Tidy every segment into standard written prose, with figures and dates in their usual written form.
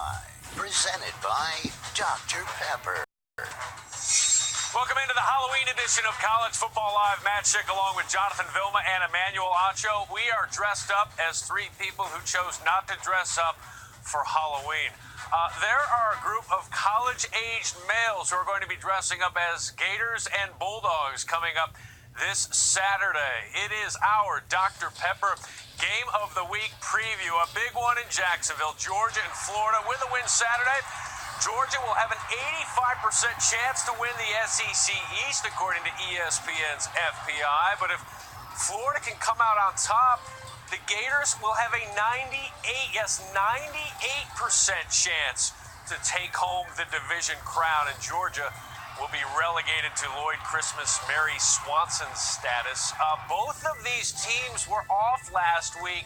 Live, presented by Dr. Pepper. Welcome into the Halloween edition of College Football Live. Matt Schick along with Jonathan Vilma and Emmanuel Acho. We are dressed up as three people who chose not to dress up for Halloween. There are a group of college-aged males who are going to be dressing up as Gators and Bulldogs coming up this Saturday. It is our Dr. Pepper Game of the Week preview. A big one in Jacksonville, Georgia and Florida. With a win Saturday, Georgia will have an 85% chance to win the SEC East, according to ESPN's FPI. But if Florida can come out on top, the Gators will have a 98% chance to take home the division crown, and Georgia will be relegated to Lloyd Christmas Mary Swanson status. Both of these teams were off last week,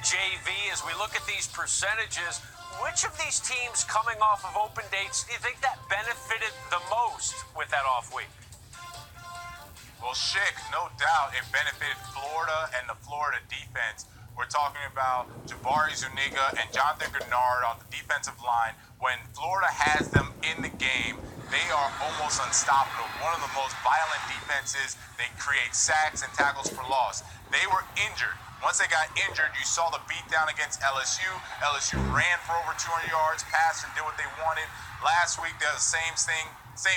JV. As we look at these percentages, which of these teams coming off of open dates do you think that benefited the most with that off week? Well, Schick, no doubt it benefited Florida and the Florida defense. We're talking about Jabari Zuniga and Jonathan Grenard on the defensive line. When Florida has them in the game, they are almost unstoppable. One of the most violent defenses. They create sacks and tackles for loss. They were injured. Once they got injured, you saw the beatdown against LSU. LSU ran for over 200 yards, passed and did what they wanted. Last week, they did the same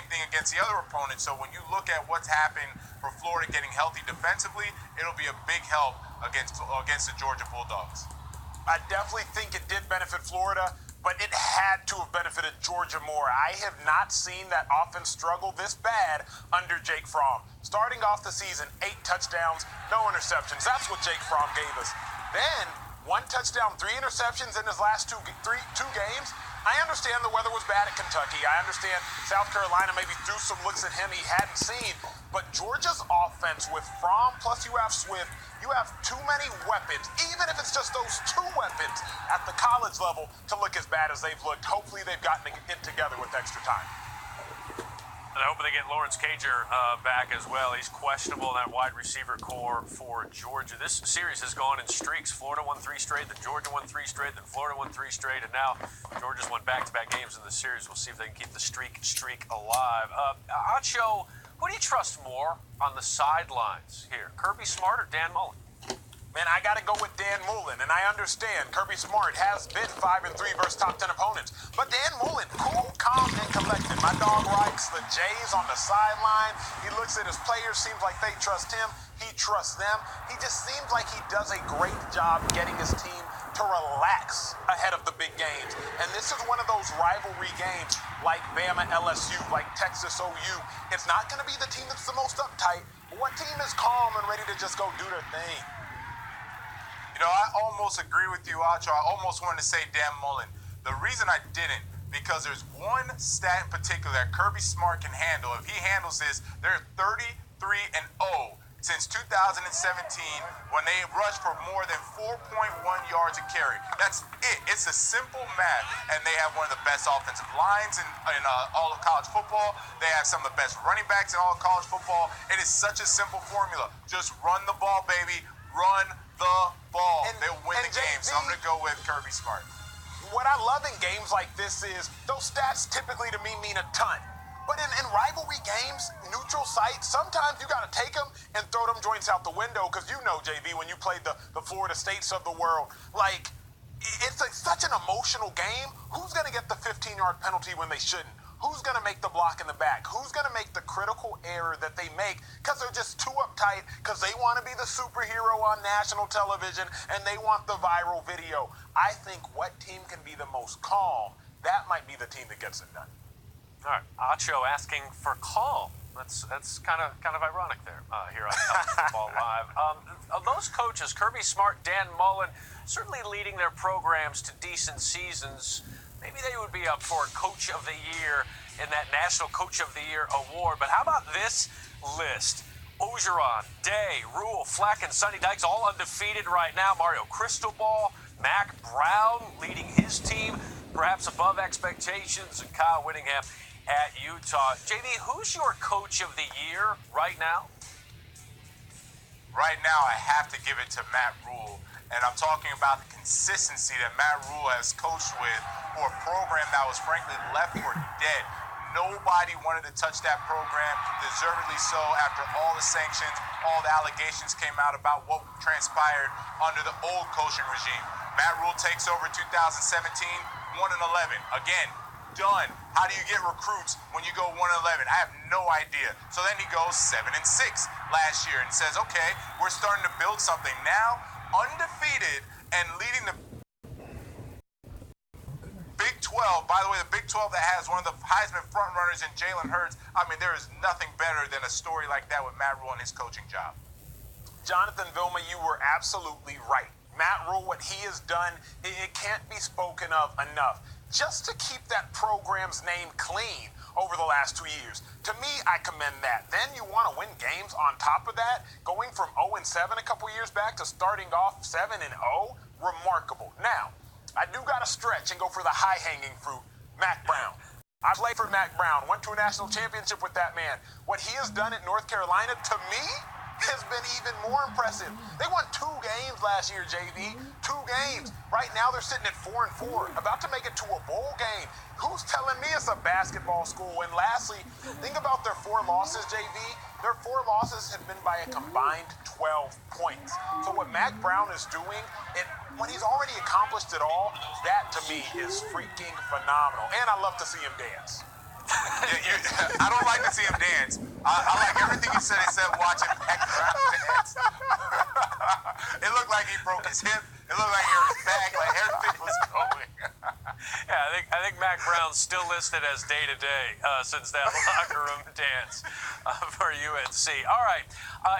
thing against the other opponent. So when you look at what's happened for Florida getting healthy defensively, it'll be a big help against the Georgia Bulldogs. I definitely think it did benefit Florida, but it had to have benefited Georgia more. I have not seen that offense struggle this bad under Jake Fromm. Starting off the season, 8 touchdowns, no interceptions. That's what Jake Fromm gave us. Then, 1 touchdown, 3 interceptions in his last two games. I understand the weather was bad at Kentucky. I understand South Carolina maybe threw some looks at him he hadn't seen. But Georgia's offense with Fromm plus you have Swift, you have too many weapons, even if it's just those 2 weapons at the college level to look as bad as they've looked. Hopefully they've gotten it together with extra time. And I hope they get Lawrence Cager back as well. He's questionable in that wide receiver core for Georgia. This series has gone in streaks. Florida won 3 straight, then Georgia won 3 straight, then Florida won 3 straight, and now Georgia's won back-to-back games in the series. We'll see if they can keep the streak alive. Acho, who do you trust more on the sidelines here, Kirby Smart or Dan Mullen? Man, I got to go with Dan Mullen, and I understand Kirby Smart has been 5-3 versus top 10 opponents. But Dan Mullen, cool, calm, and collected. My dog likes the Jays on the sideline. He looks at his players, seems like they trust him. He trusts them. He just seems like he does a great job getting his team to relax ahead of the big games. And this is one of those rivalry games like Bama LSU, like Texas OU. It's not going to be the team that's the most uptight, but what team is calm and ready to just go do their thing? You know, I almost agree with you, Acho. I almost wanted to say Dan Mullen. The reason I didn't, because there's one stat in particular that Kirby Smart can handle. If he handles this, they're 33-0 since 2017 when they rushed for more than 4.1 yards a carry. That's it. It's a simple math, and they have one of the best offensive lines in all of college football. They have some of the best running backs in all of college football. It is such a simple formula. Just run the ball, baby. Run the ball. They'll win the game. So I'm going to go with Kirby Smart. What I love in games like this is those stats typically to me mean a ton. But in rivalry games, neutral sites, sometimes you got to take them and throw them joints out the window because you know, JV, when you played the Florida States of the world, like, it's such an emotional game. Who's going to get the 15-yard penalty when they shouldn't? Who's going to make the block in the back? Who's going to make the critical error that they make because they're just too uptight because they want to be the superhero on national television and they want the viral video? I think what team can be the most calm, that might be the team that gets it done. All right, Acho asking for calm. That's kind of ironic there here on College Football Live. Those coaches, Kirby Smart, Dan Mullen, certainly leading their programs to decent seasons. Maybe they would be up for Coach of the Year in that National Coach of the Year award. But how about this list? Orgeron, Day, Rule, Flack, and Sonny Dykes all undefeated right now. Mario Cristobal, Mac Brown leading his team, perhaps above expectations, and Kyle Whittingham at Utah. JV, who's your Coach of the Year right now? Right now, I have to give it to Matt Rule. And I'm talking about the consistency that Matt Rule has coached with for a program that was frankly left for dead. Nobody wanted to touch that program, deservedly so, after all the sanctions, all the allegations came out about what transpired under the old coaching regime. Matt Rule takes over 2017, 1-11. Again, done. How do you get recruits when you go 1-11? I have no idea. So then he goes 7-6 last year and says, okay, we're starting to build something now, undefeated and leading the Big 12. By the way, the Big 12 that has one of the Heisman frontrunners in Jalen Hurts. I mean, there is nothing better than a story like that with Matt Rule and his coaching job. Jonathan Vilma, you were absolutely right. Matt Rule, what he has done, it can't be spoken of enough. Just to keep that program's name clean over the last 2 years. To me, I commend that. Then you want to win games on top of that, going from 0-7 a couple years back to starting off 7-0, remarkable. Now, I do got to stretch and go for the high-hanging fruit, Mac Brown. I played for Mac Brown, went to a national championship with that man. What he has done at North Carolina, to me, has been even more impressive. They won 2 games last year, JV. 2 games. Right now, they're sitting at 4-4, about to make it to a bowl game. Who's telling me it's a basketball school? And lastly, think about their 4 losses, JV. Their 4 losses have been by a combined 12 points. So what Mac Brown is doing, when he's already accomplished it all, that to me is freaking phenomenal. And I love to see him dance. I don't like to see him dance. I like everything he said except watching Mac Brown dance. It looked like he broke his hip. It looked like he hurt his back. Like everything was going. Yeah, I think Mac Brown's still listed as day-to-day since that locker room dance for UNC. All right,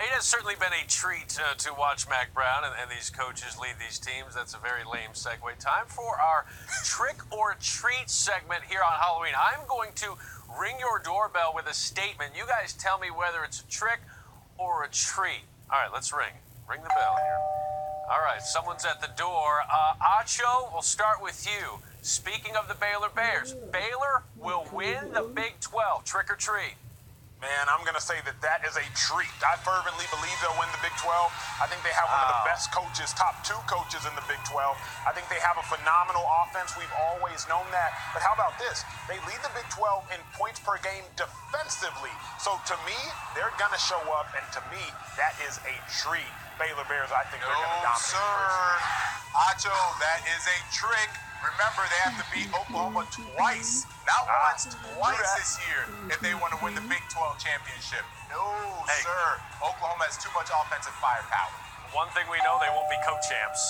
it has certainly been a treat to watch Mac Brown and these coaches lead these teams. That's a very lame segue. Time for our trick or treat segment here on Halloween. I'm going to ring your doorbell with a statement. You guys tell me whether it's a trick or a treat. All right, let's ring. Ring the bell here. All right, someone's at the door. Acho, we'll start with you. Speaking of the Baylor Bears, Baylor will win the Big 12. Trick or treat? Man, I'm going to say that is a treat. I fervently believe they'll win the Big 12. I think they have one of the best coaches, top 2 coaches in the Big 12. I think they have a phenomenal offense. We've always known that. But how about this? They lead the Big 12 in points per game defensively. So to me, they're going to show up, and to me, that is a treat. Baylor Bears, I think they're going to dominate. No, sir. Acho, that is a trick. Remember, they have to beat Oklahoma twice. Not once, twice this year if they want to win the Big 12 championship. No, sir. Oklahoma has too much offensive firepower. One thing we know, they won't be co-champs.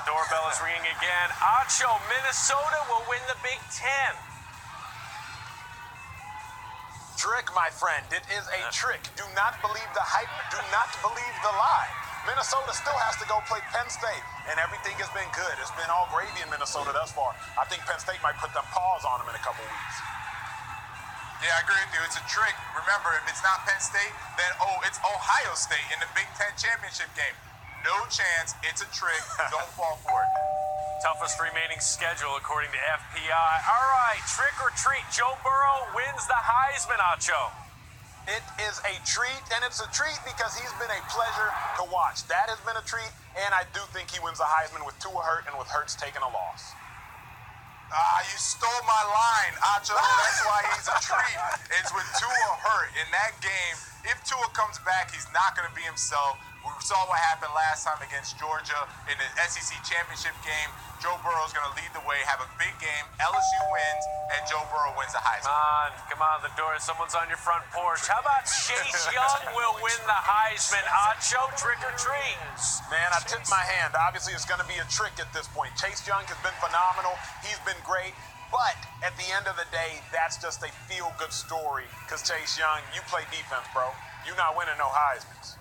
Doorbell is ringing again. Acho, Minnesota will win the Big 10. Trick, my friend. It is a trick. Do not believe the hype. Do not believe the lie. Minnesota still has to go play Penn State, and everything has been good. It's been all gravy in Minnesota thus far. I think Penn State might put them paws on them in a couple weeks. Yeah, I agree with you. It's a trick. Remember, if it's not Penn State, then, it's Ohio State in the Big Ten championship game. No chance. It's a trick. Don't fall for it. Toughest remaining schedule according to FPI. All right, trick or treat. Joe Burrow wins the Heisman, Acho. It is a treat, and it's a treat because he's been a pleasure to watch. That has been a treat, and I do think he wins the Heisman with Tua hurt and with Hurts taking a loss. You stole my line, Acho. That's why he's a treat. It's with Tua hurt. In that game, if Tua comes back, he's not going to be himself. We saw what happened last time against Georgia in the SEC championship game. Joe Burrow's going to lead the way, have a big game. LSU wins, and Joe Burrow wins the Heisman. Come on, the door. Someone's on your front porch. How about Chase Young will win the Heisman? Acho, trick or treat? Man, I tipped my hand. Obviously, it's going to be a trick at this point. Chase Young has been phenomenal. He's been great. But at the end of the day, that's just a feel-good story because Chase Young, you play defense, bro. You're not winning no Heismans.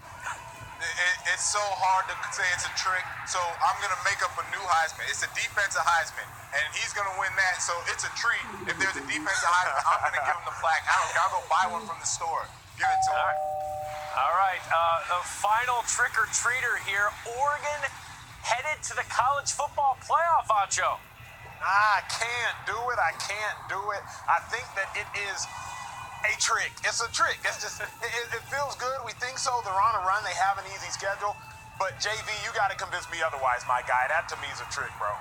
It's so hard to say it's a trick, so I'm going to make up a new Heisman. It's a defensive Heisman, and he's going to win that, so it's a treat. If there's a defensive Heisman, I'm going to give him the plaque. I don't care. I'll go buy one from the store. Give it to him. All right. The final trick-or-treater here. Oregon headed to the college football playoff, Acho. I can't do it. I can't do it. I think that it is a trick. It's a trick. It's just, it feels good. We think so. They're on a run. They have an easy schedule. But JV, you got to convince me otherwise, my guy. That to me is a trick, bro.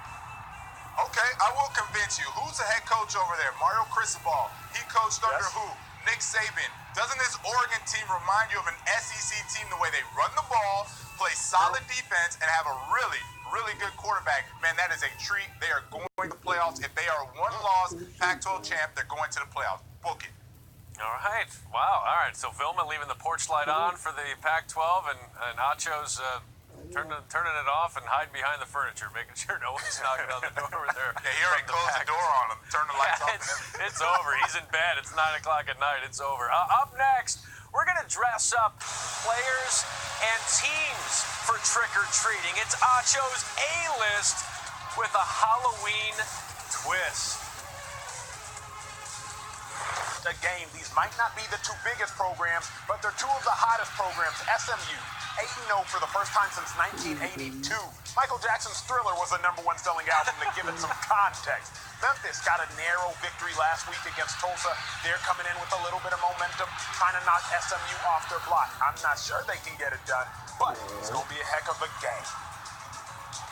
Okay, I will convince you. Who's the head coach over there? Mario Cristobal. He coached under Yes. who? Nick Saban. Doesn't this Oregon team remind you of an SEC team the way they run the ball, play solid defense, and have a really, really good quarterback? Man, that is a treat. They are going to the playoffs. If they are one-loss Pac-12 champ, they're going to the playoffs. Book it. All right. Wow. All right. So Vilma leaving the porch light on for the Pac-12, and Acho's turning it off and hiding behind the furniture, making sure no one's knocking on the door over there. Yeah, he already closed the door on him. Turn the lights off. It's over. He's in bed. It's 9 o'clock at night. It's over. Up next, we're going to dress up players and teams for trick-or-treating. It's Acho's A-list with a Halloween twist. A game. These might not be the two biggest programs, but they're two of the hottest programs. SMU, 8-0 for the first time since 1982. Michael Jackson's Thriller was the #1 selling album to give it some context. Memphis got a narrow victory last week against Tulsa. They're coming in with a little bit of momentum, trying to knock SMU off their block. I'm not sure they can get it done, but it's going to be a heck of a game.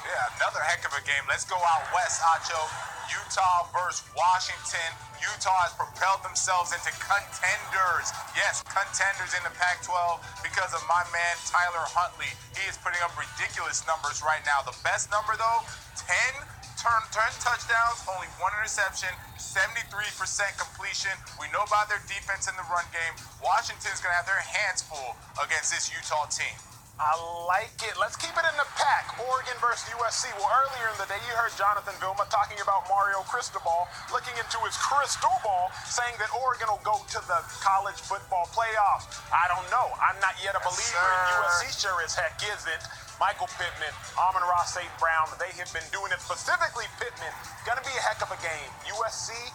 Yeah, another heck of a game. Let's go out west, Acho. Utah versus Washington. Utah has propelled themselves into contenders. Yes, contenders in the Pac-12 because of my man Tyler Huntley. He is putting up ridiculous numbers right now. The best number, though, 10 touchdowns, only 1 interception, 73% completion. We know about their defense in the run game. Washington's going to have their hands full against this Utah team. I like it. Let's keep it in the pack. Oregon versus USC. Well, earlier in the day, you heard Jonathan Vilma talking about Mario Cristobal looking into his crystal ball, saying that Oregon will go to the college football playoffs. I don't know. I'm not yet a believer. And USC sure as heck isn't. Michael Pittman, Amon-Ra St. Brown, they have been doing it. Specifically, Pittman, going to be a heck of a game. USC,